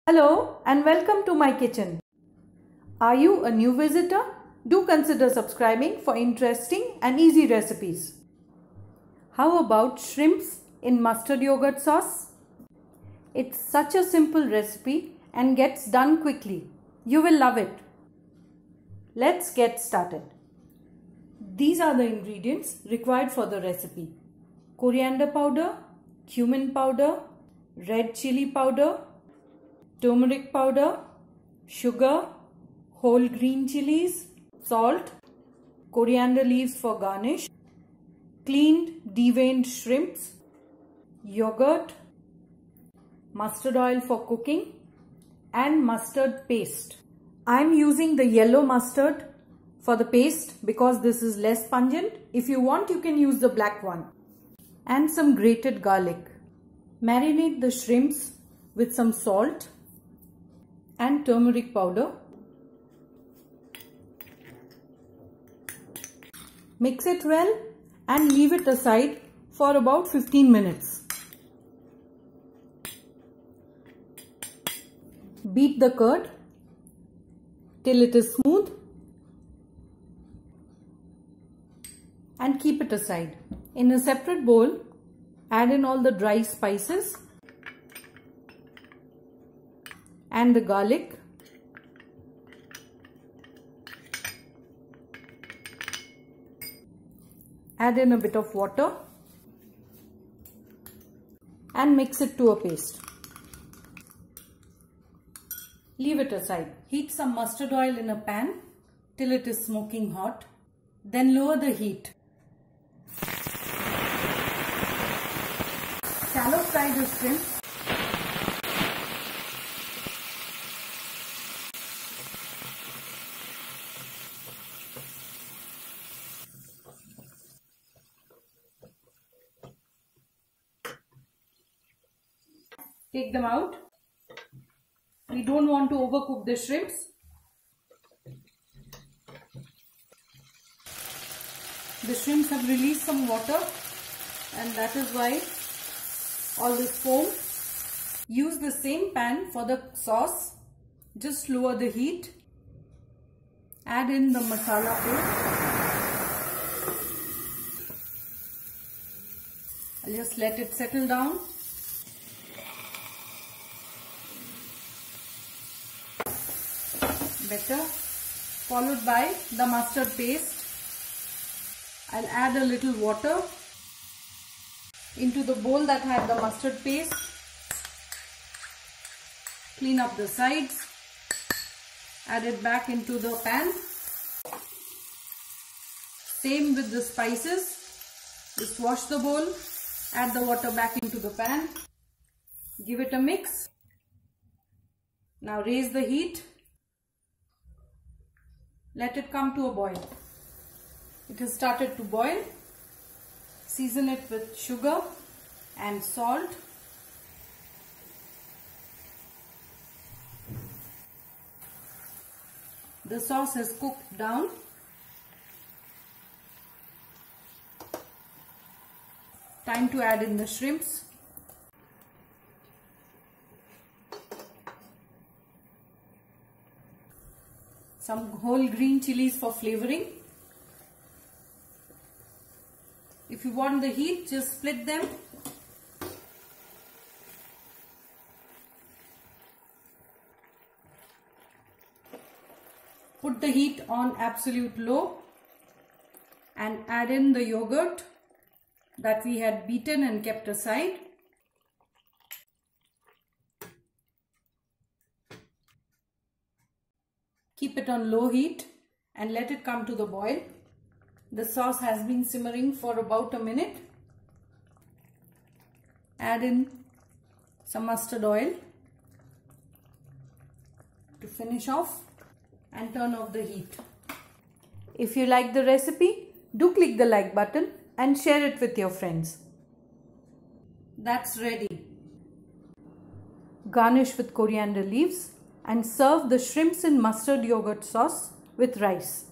Hello and welcome to my kitchen. Are you a new visitor? Do consider subscribing for interesting and easy recipes. How about shrimps in mustard yogurt sauce? It's such a simple recipe and gets done quickly. You will love it. Let's get started. These are the ingredients required for the recipe: coriander powder, cumin powder, red chili powder, turmeric powder, sugar, whole green chilies, salt, coriander leaves for garnish, cleaned deveined shrimps, yogurt, mustard oil for cooking, and mustard paste. I am using the yellow mustard for the paste because this is less pungent. If you want, you can use the black one. And some grated garlic. Marinate the shrimps with some salt and turmeric powder. Mix it well and leave it aside for about 15 minutes. Beat the curd till it is smooth and keep it aside. In a separate bowl, add in all the dry spices and the garlic. Add in a bit of water and mix it to a paste. Leave it aside. Heat some mustard oil in a pan till it is smoking hot. Then lower the heat. Shallow fry the shrimps. Take them out. We don't want to overcook the shrimps. The shrimps have released some water and that is why all this foam. Use the same pan for the sauce. Just lower the heat. Add in the masala paste. I'll just let it settle down. Better. Followed by the mustard paste. I'll add a little water into the bowl that had the mustard paste. Clean up the sides. Add it back into the pan. Same with the spices. Just wash the bowl. Add the water back into the pan. Give it a mix. Now raise the heat. Let it come to a boil. It has started to boil. Season it with sugar and salt. The sauce has cooked down. Time to add in the shrimps. Some whole green chilies for flavoring. If you want the heat, just split them. Put the heat on absolute low and add in the yogurt that we had beaten and kept aside. Keep it on low heat and let it come to the boil. The sauce has been simmering for about a minute. Add in some mustard oil to finish off and turn off the heat. If you like the recipe, do click the like button and share it with your friends. That's ready. Garnish with coriander leaves and serve the shrimps in mustard yogurt sauce with rice.